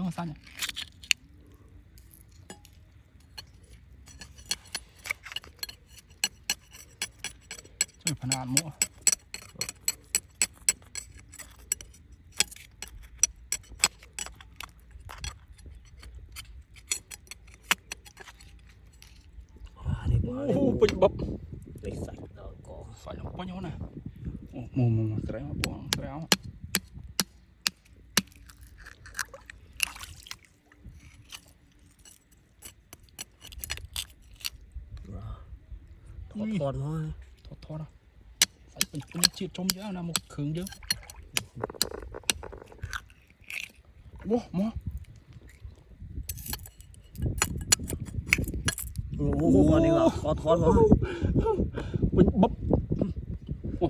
mà xanh này chơi phần ăn mua bịch bập lấy sạch đó có phải nó bao nhiêu nè mù cái đó buông cái đó thọt thôi thọt đó phảiเป็นchiết trong chứ là một khương chứ wow mò con này là có thọt thôi bịch bập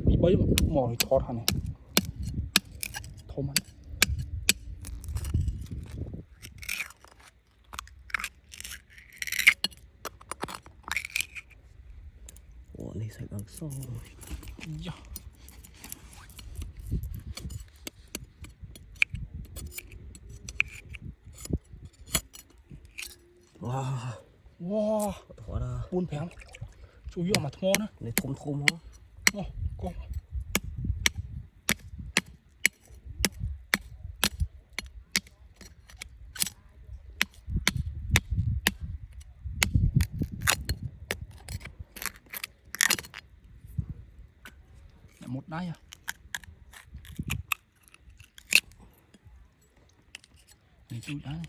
bị bấy mò thì thọt hả này thôm anh này sạch bằng sâu yeah. Wow thọt ra buôn phèn chủ yếu mà thô nữa này thôm hả có một đáy à này chui đá này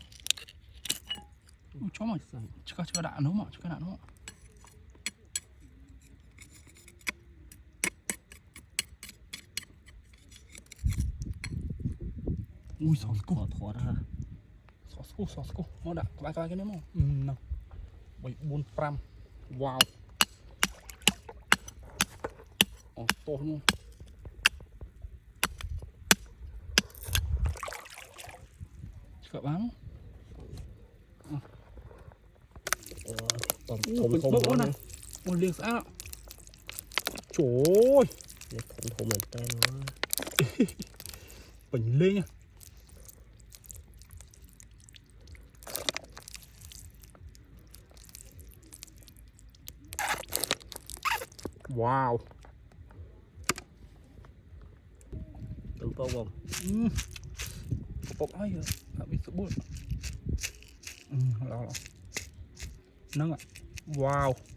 chó mà chưa đạn nó mà chưa đạn nó ui sò thọt ra sò nó đạn coi cái nữa không nào 3 4 5 wow to luôn các bạn thôm này một liếc xã trời ơi thôm lên tên nó bình lên nha wow đừng to không bọc ai rồi bị sụp bớt nâng ạ wow